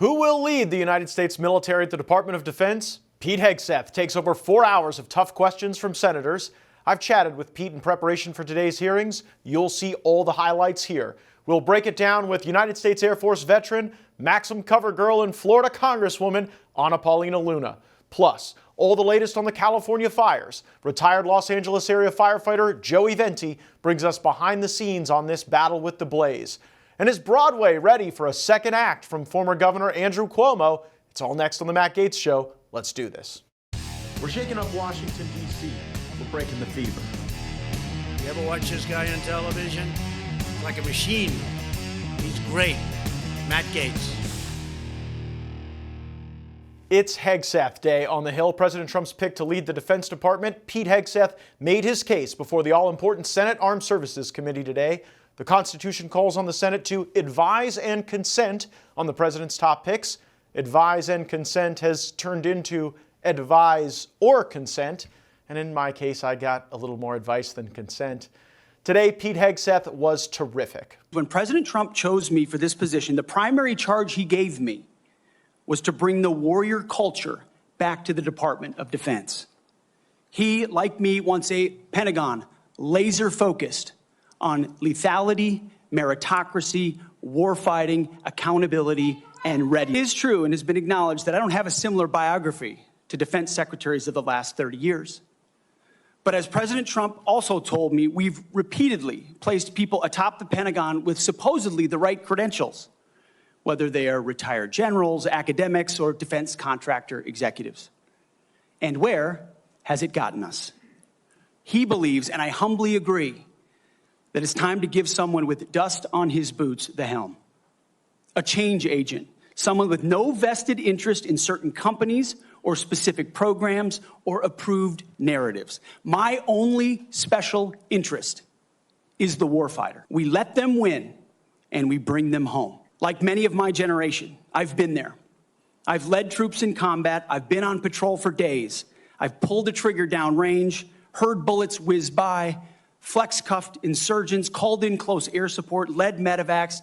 Who will lead the United States military at the Department of Defense? Pete Hegseth takes over 4 hours of tough questions from senators. I've chatted with Pete in preparation for today's hearings. You'll see all the highlights here. We'll break it down with United States Air Force veteran, Maxim cover girl, and Florida Congresswoman Paulina Luna. Plus, all the latest on the California fires. Retired Los Angeles area firefighter Joey Venti brings us behind the scenes on this battle with the blaze. And is Broadway ready for a second act from former Governor Andrew Cuomo? It's all next on the Matt Gaetz Show. Let's do this. We're shaking up Washington, D.C. We're breaking the fever. You ever watch this guy on television? He's like a machine. He's great. Matt Gaetz. It's Hegseth Day on the Hill. President Trump's pick to lead the Defense Department, Pete Hegseth, made his case before the all-important Senate Armed Services Committee today. The Constitution calls on the Senate to advise and consent on the president's top picks. Advise and consent has turned into advise or consent. And in my case, I got a little more advice than consent. Today, Pete Hegseth was terrific. When President Trump chose me for this position, the primary charge he gave me was to bring the warrior culture back to the Department of Defense. He, like me, wants a Pentagon laser-focused on lethality, meritocracy, warfighting, accountability, and readiness. It is true and has been acknowledged that I don't have a similar biography to defense secretaries of the last 30 years. But as President Trump also told me, we've repeatedly placed people atop the Pentagon with supposedly the right credentials, whether they are retired generals, academics, or defense contractor executives. And where has it gotten us? He believes, and I humbly agree, that it's time to give someone with dust on his boots the helm. A change agent, someone with no vested interest in certain companies or specific programs or approved narratives. My only special interest is the warfighter. We let them win and we bring them home. Like many of my generation, I've been there. I've led troops in combat. I've been on patrol for days. I've pulled the trigger down range, heard bullets whiz by, flex-cuffed insurgents, called in close air support, led medevacs,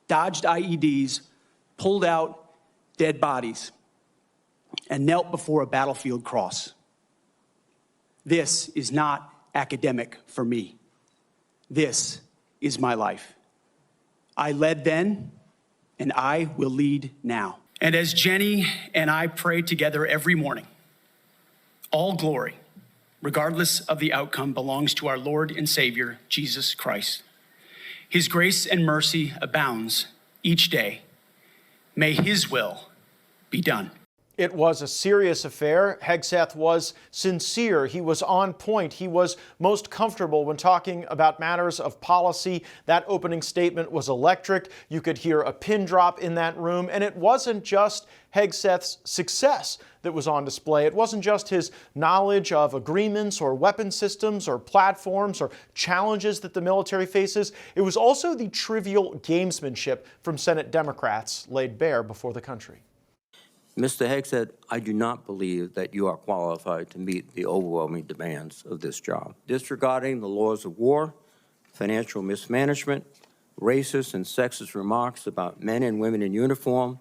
dodged IEDs, pulled out dead bodies, and knelt before a battlefield cross. This is not academic for me. This is my life. I led then, and I will lead now. And as Jenny and I pray together every morning, all glory, regardless of the outcome, belongs to our Lord and Savior, Jesus Christ. His grace and mercy abounds each day. May his will be done. It was a serious affair. Hegseth was sincere. He was on point. He was most comfortable when talking about matters of policy. That opening statement was electric. You could hear a pin drop in that room. And it wasn't just Hegseth's success that was on display. It wasn't just his knowledge of agreements or weapon systems or platforms or challenges that the military faces. It was also the trivial gamesmanship from Senate Democrats laid bare before the country. Mr. Hegseth, I do not believe that you are qualified to meet the overwhelming demands of this job. Disregarding the laws of war, financial mismanagement, racist and sexist remarks about men and women in uniform,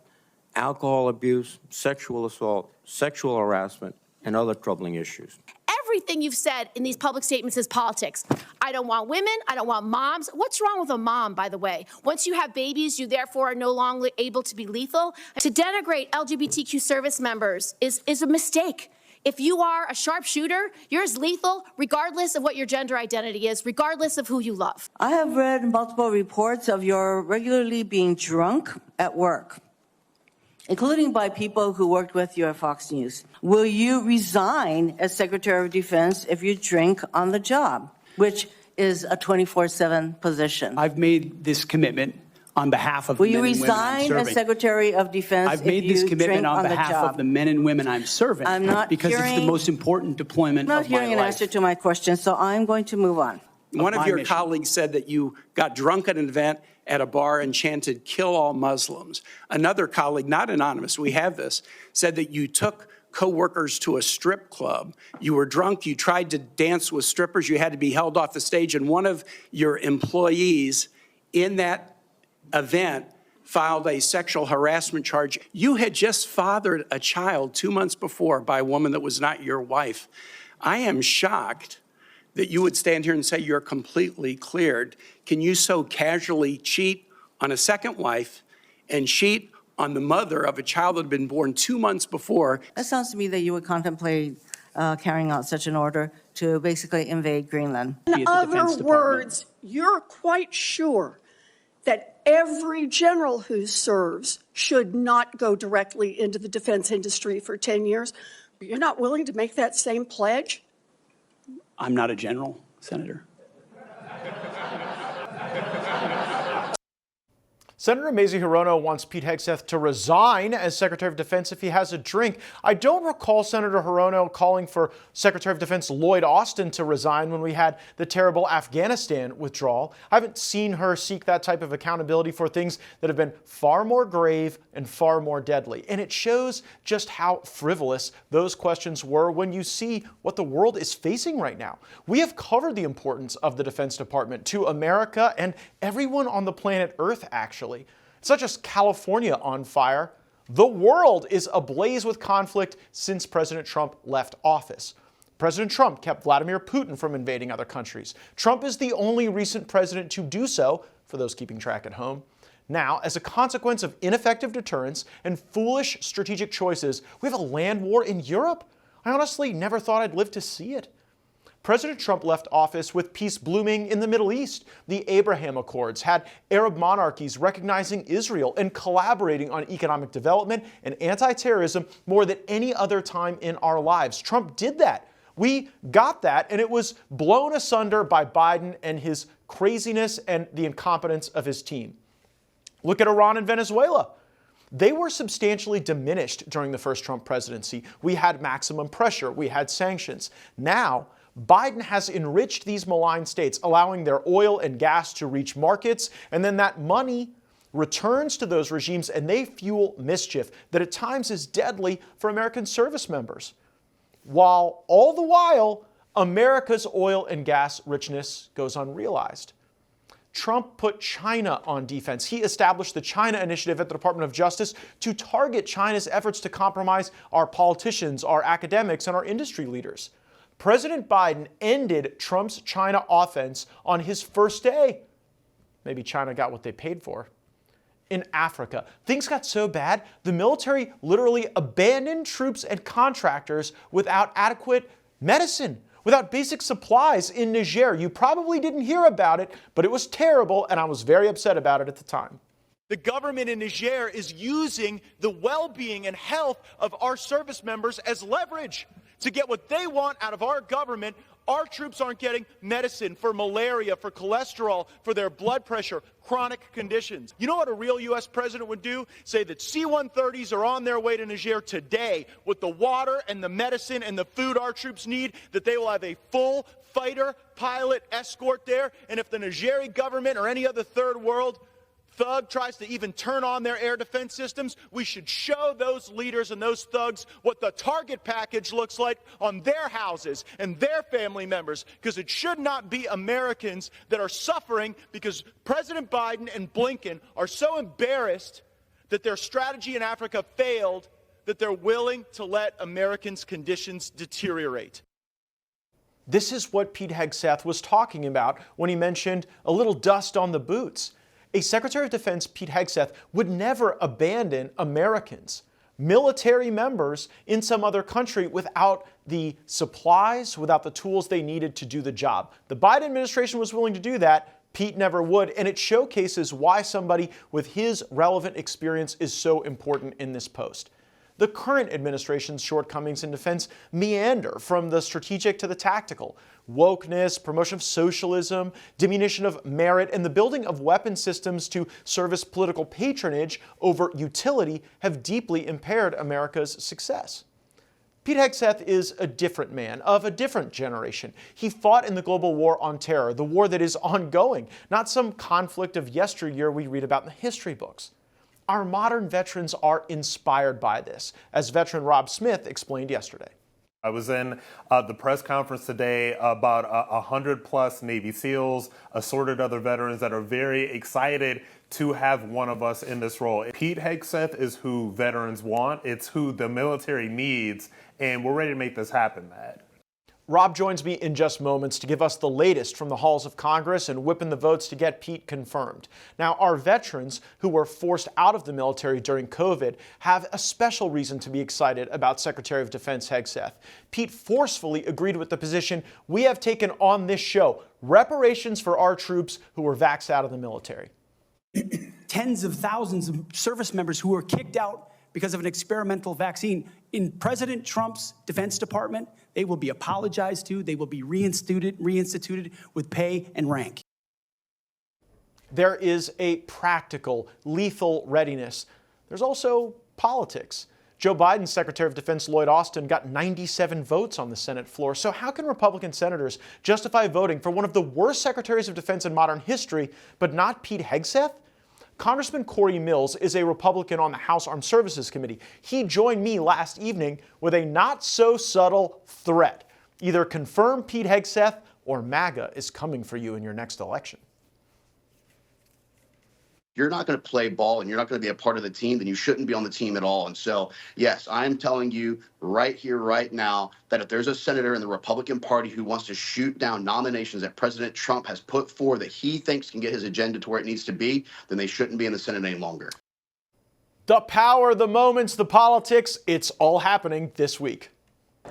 alcohol abuse, sexual assault, sexual harassment, and other troubling issues. Everything you've said in these public statements is politics. I don't want women. I don't want moms. What's wrong with a mom, by the way? Once you have babies, you therefore are no longer able to be lethal. To denigrate LGBTQ service members is a mistake. If you are a sharpshooter, you're as lethal regardless of what your gender identity is, regardless of who you love. I have read multiple reports of your regularly being drunk at work, including by people who worked with you at Fox News. Will you resign as Secretary of Defense if you drink on the job, which is a 24/7 position? I've made this commitment on behalf of the Will men you and women I'm resign serving. as Secretary of Defense I've if made this you commitment drink on the behalf job? of the men and women I'm serving. I'm not because it's the hearing- most important deployment I'm not of my hearing an life. answer to my question, so I'm going to move on. One of your mission. colleagues said that you got drunk at an event at a bar and chanted, "Kill all Muslims." Another colleague, not anonymous, we have this, said that you took coworkers to a strip club. You were drunk, you tried to dance with strippers, you had to be held off the stage, and one of your employees in that event filed a sexual harassment charge. You had just fathered a child 2 months before by a woman that was not your wife. I am shocked that you would stand here and say you're completely cleared. Can you so casually cheat on a second wife and cheat on the mother of a child that had been born 2 months before? It sounds to me that you would contemplate carrying out such an order to basically invade Greenland. Be In at the Defense other Department. words, you're quite sure that every general who serves should not go directly into the defense industry for 10 years. But you're not willing to make that same pledge? I'm not a general, Senator. Senator Mazie Hirono wants Pete Hegseth to resign as Secretary of Defense if he has a drink. I don't recall Senator Hirono calling for Secretary of Defense Lloyd Austin to resign when we had the terrible Afghanistan withdrawal. I haven't seen her seek that type of accountability for things that have been far more grave and far more deadly. And it shows just how frivolous those questions were when you see what the world is facing right now. We have covered the importance of the Defense Department to America and everyone on the planet Earth, actually. It's not just California on fire. The world is ablaze with conflict since President Trump left office. President Trump kept Vladimir Putin from invading other countries. Trump is the only recent president to do so, for those keeping track at home. Now, as a consequence of ineffective deterrence and foolish strategic choices, we have a land war in Europe. I honestly never thought I'd live to see it. President Trump left office with peace blooming in the Middle East. The Abraham Accords had Arab monarchies recognizing Israel and collaborating on economic development and anti-terrorism more than any other time in our lives. Trump did that. We got that, and it was blown asunder by Biden and his craziness and the incompetence of his team. Look at Iran and Venezuela. They were substantially diminished during the first Trump presidency. We had maximum pressure. We had sanctions. Now, Biden has enriched these malign states, allowing their oil and gas to reach markets, and then that money returns to those regimes and they fuel mischief that at times is deadly for American service members. While all the while, America's oil and gas richness goes unrealized. Trump put China on defense. He established the China Initiative at the Department of Justice to target China's efforts to compromise our politicians, our academics, and our industry leaders. President Biden ended Trump's China offense on his first day. Maybe China got what they paid for. In Africa, things got so bad, the military literally abandoned troops and contractors without adequate medicine, without basic supplies in Niger. You probably didn't hear about it, but it was terrible, and I was very upset about it at the time. The government in Niger is using the well-being and health of our service members as leverage to get what they want out of our government. Our troops aren't getting medicine for malaria, for cholesterol, for their blood pressure, chronic conditions. You know what a real U.S. president would do? Say that C-130s are on their way to Niger today with the water and the medicine and the food our troops need, that they will have a full fighter pilot escort there. And if the Nigerian government or any other third world thug tries to even turn on their air defense systems, we should show those leaders and those thugs what the target package looks like on their houses and their family members, because it should not be Americans that are suffering because President Biden and Blinken are so embarrassed that their strategy in Africa failed that they're willing to let Americans' conditions deteriorate. This is what Pete Hegseth was talking about when he mentioned a little dust on the boots. A Secretary of Defense, Pete Hegseth, would never abandon Americans, military members in some other country without the supplies, without the tools they needed to do the job. The Biden administration was willing to do that. Pete never would, and it showcases why somebody with his relevant experience is so important in this post. The current administration's shortcomings in defense meander from the strategic to the tactical. Wokeness, promotion of socialism, diminution of merit, and the building of weapon systems to service political patronage over utility have deeply impaired America's success. Pete Hegseth is a different man, of a different generation. He fought in the global war on terror, the war that is ongoing, not some conflict of yesteryear we read about in the history books. Our modern veterans are inspired by this, as veteran Rob Smith explained yesterday. I was in the press conference today about 100 plus Navy SEALs, assorted other veterans that are very excited to have one of us in this role. Pete Hegseth is who veterans want. It's who the military needs, and we're ready to make this happen, Matt. Rob joins me in just moments to give us the latest from the halls of Congress and whipping the votes to get Pete confirmed. Now, our veterans who were forced out of the military during COVID have a special reason to be excited about Secretary of Defense Hegseth. Pete forcefully agreed with the position we have taken on this show: reparations for our troops who were vaxxed out of the military. Tens of thousands of service members who were kicked out because of an experimental vaccine. In President Trump's Defense Department, they will be apologized to. They will be reinstituted with pay and rank. There is a practical, lethal readiness. There's also politics. Joe Biden's Secretary of Defense Lloyd Austin got 97 votes on the Senate floor. So how can Republican senators justify voting for one of the worst secretaries of defense in modern history, but not Pete Hegseth? Congressman Corey Mills is a Republican on the House Armed Services Committee. He joined me last evening with a not-so-subtle threat: either confirm Pete Hegseth or MAGA is coming for you in your next election. You're not going to play ball and you're not going to be a part of the team, then you shouldn't be on the team at all. And so, yes, I'm telling you right here, right now, that if there's a senator in the Republican Party who wants to shoot down nominations that President Trump has put forward that he thinks can get his agenda to where it needs to be, then they shouldn't be in the Senate any longer. The power, the moments, the politics, it's all happening this week.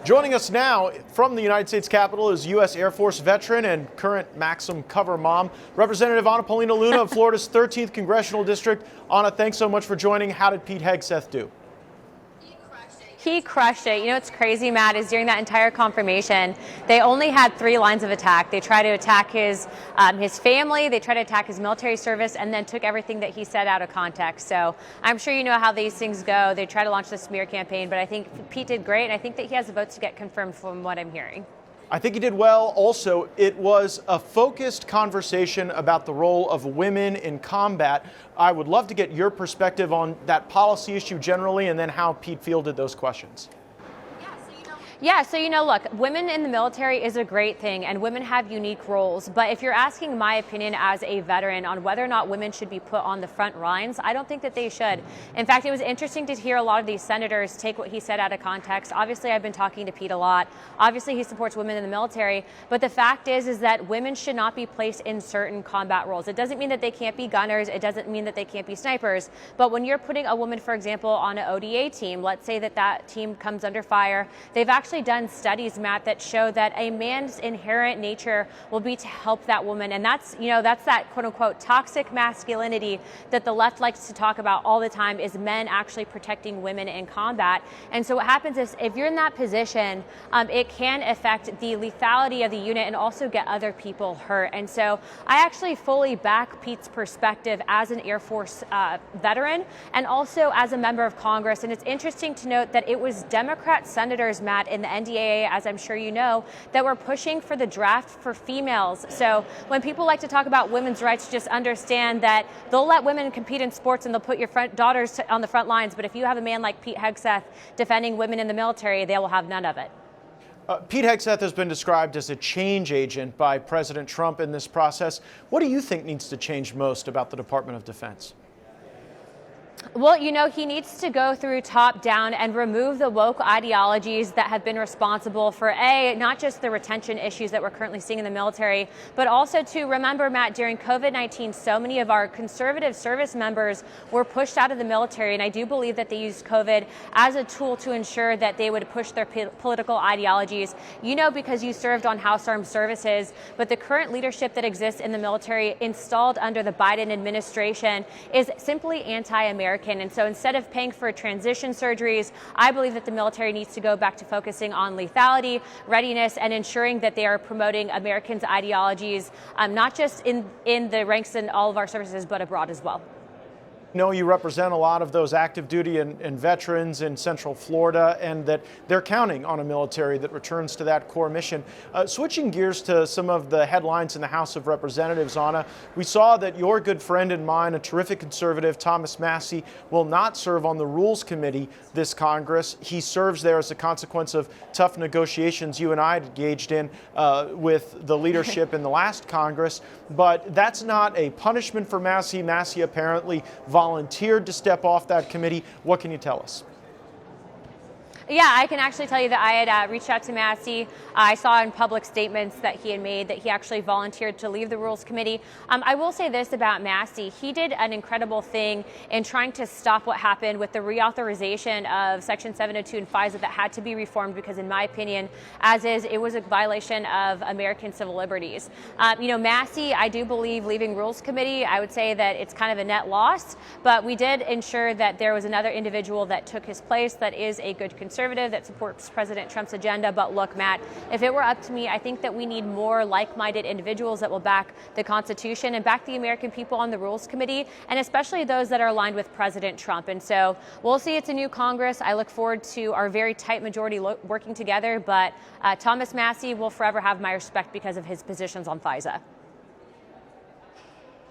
Joining us now from the United States Capitol is U.S. Air Force veteran and current Maxim cover mom, Representative Paulina Luna of Florida's 13th Congressional District. Anna, thanks so much for joining. How did Pete Hegseth do? He crushed it. You know what's crazy, Matt, is during that entire confirmation, they only had 3 lines of attack. They tried to attack his family, they tried to attack his military service, and then took everything that he said out of context. So I'm sure you know how these things go. They try to launch the smear campaign, but I think Pete did great, and I think that he has the votes to get confirmed from what I'm hearing. I think he did well. Also, it was a focused conversation about the role of women in combat. I would love to get your perspective on that policy issue generally, and then how Pete fielded those questions. Yeah, so look, women in the military is a great thing, and women have unique roles. But if you're asking my opinion as a veteran on whether or not women should be put on the front lines, I don't think that they should. In fact, it was interesting to hear a lot of these senators take what he said out of context. Obviously, I've been talking to Pete a lot. Obviously, he supports women in the military. But the fact is that women should not be placed in certain combat roles. It doesn't mean that they can't be gunners. It doesn't mean that they can't be snipers. But when you're putting a woman, for example, on an ODA team, let's say that team comes under fire, they've actually done studies, Matt, that show that a man's inherent nature will be to help that woman. And that's that quote unquote toxic masculinity that the left likes to talk about all the time, is men actually protecting women in combat. And so what happens is if you're in that position, it can affect the lethality of the unit and also get other people hurt. And so I actually fully back Pete's perspective as an Air Force veteran and also as a member of Congress. And it's interesting to note that it was Democrat senators, Matt, in the NDAA, as I'm sure you know, that were pushing for the draft for females. So when people like to talk about women's rights, just understand that they'll let women compete in sports and they'll put your daughters on the front lines. But if you have a man like Pete Hegseth defending women in the military, they will have none of it. Pete Hegseth has been described as a change agent by President Trump in this process. What do you think needs to change most about the Department of Defense? Well, he needs to go through top down and remove the woke ideologies that have been responsible for, not just the retention issues that we're currently seeing in the military, but also to remember, Matt, during COVID-19, so many of our conservative service members were pushed out of the military. And I do believe that they used COVID as a tool to ensure that they would push their political ideologies, because you served on House Armed Services. But the current leadership that exists in the military installed under the Biden administration is simply anti-American. And so instead of paying for transition surgeries, I believe that the military needs to go back to focusing on lethality, readiness, and ensuring that they are promoting Americans' ideologies, not just in the ranks in all of our services, but abroad as well. know you represent a lot of those active duty and veterans in Central Florida, and that they're counting on a military that returns to that core mission. Switching gears to some of the headlines in the House of Representatives, Anna, we saw that your good friend and mine, a terrific conservative, Thomas Massie, will not serve on the Rules Committee this Congress. He serves there as a consequence of tough negotiations you and I had engaged in with the leadership in the last Congress. But that's not a punishment for Massie. Massie apparently volunteered to step off that committee. What can you tell us? Yeah, I can actually tell you that I had reached out to Massie. I saw in public statements that he had made that he actually volunteered to leave the Rules Committee. I will say this about Massie. He did an incredible thing in trying to stop what happened with the reauthorization of Section 702 in FISA that had to be reformed because, in my opinion, as is, it was a violation of American civil liberties. Massie, I do believe leaving Rules Committee, I would say that it's kind of a net loss, but we did ensure that there was another individual that took his place that is a good conservative that supports President Trump's agenda. But look, Matt, if it were up to me, I think that we need more like-minded individuals that will back the Constitution and back the American people on the Rules Committee, and especially those that are aligned with President Trump. And so we'll see. It's a new Congress. I look forward to our very tight majority working together. But Thomas Massie will forever have my respect because of his positions on FISA.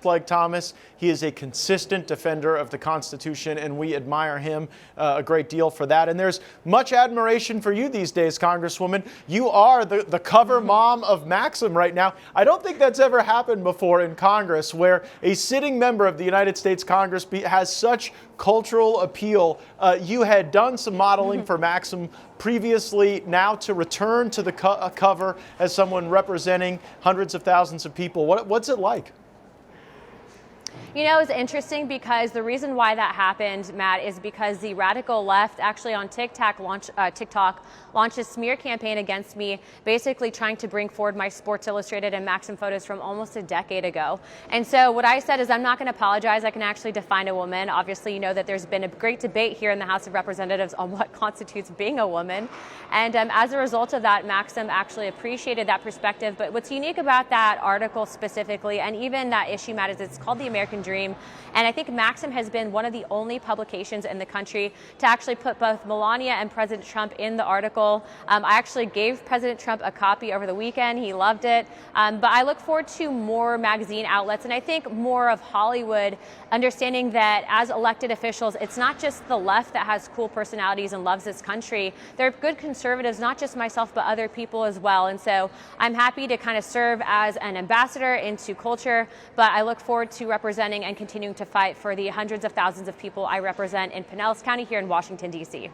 Like Thomas, he is a consistent defender of the Constitution, and we admire him a great deal for that. And there's much admiration for you these days, Congresswoman. You are the cover mom of Maxim right now. I don't think that's ever happened before in Congress, where a sitting member of the United States Congress has such cultural appeal. You had done some modeling for Maxim previously, now to return to the cover as someone representing hundreds of thousands of people. What's it like? You know, it's interesting because the reason why that happened, Matt, is because the radical left actually on TikTok launched a smear campaign against me, basically trying to bring forward my Sports Illustrated and Maxim photos from almost a decade ago. And so what I said is I'm not going to apologize. I can actually define a woman. Obviously, you know that there's been a great debate here in the House of Representatives on what constitutes being a woman. And as a result of that, Maxim actually appreciated that perspective. But what's unique about that article specifically, and even that issue, Matt, is it's called the American Dream. And I think Maxim has been one of the only publications in the country to actually put both Melania and President Trump in the article. I actually gave President Trump a copy over the weekend. He loved it. But I look forward to more magazine outlets, and I think more of Hollywood understanding that as elected officials, it's not just the left that has cool personalities and loves this country. They're good conservatives, not just myself, but other people as well. And so I'm happy to kind of serve as an ambassador into culture, but I look forward to representing and continuing to fight for the hundreds of thousands of people I represent in Pinellas County here in Washington, D.C.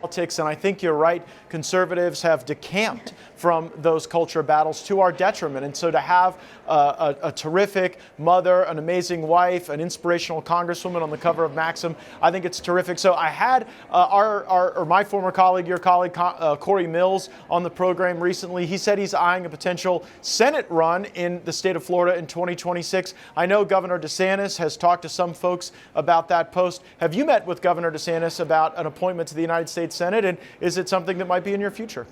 Politics, and I think you're right, conservatives have decamped from those culture battles to our detriment. And so to have a terrific mother, an amazing wife, an inspirational congresswoman on the cover of Maxim, I think it's terrific. So I had my former colleague, your colleague, Corey Mills, on the program recently. He said he's eyeing a potential Senate run in the state of Florida in 2026. I know Governor DeSantis has talked to some folks about that post. Have you met with Governor DeSantis about an appointment to the United States Senate, and is it something that might be in your future?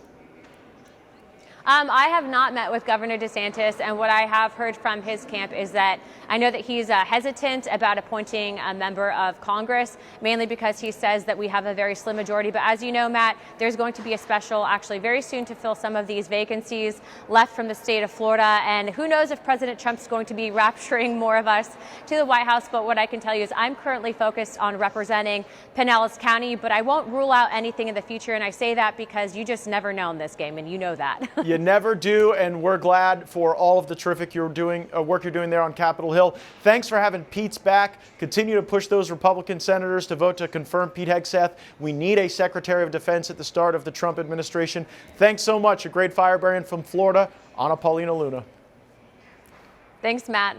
I have not met with Governor DeSantis, and what I have heard from his camp is that I know that he's hesitant about appointing a member of Congress, mainly because he says that we have a very slim majority. But as you know, Matt, there's going to be a special actually very soon to fill some of these vacancies left from the state of Florida. And who knows if President Trump's going to be rapturing more of us to the White House. But what I can tell you is I'm currently focused on representing Pinellas County, but I won't rule out anything in the future. And I say that because you just never know in this game, and you know that. You never do, and we're glad for all of the terrific work you're doing there on Capitol Hill. Thanks for having Pete's back. Continue to push those Republican senators to vote to confirm Pete Hegseth. We need a Secretary of Defense at the start of the Trump administration. Thanks so much. A great firebrand from Florida, Paulina Luna. Thanks, Matt.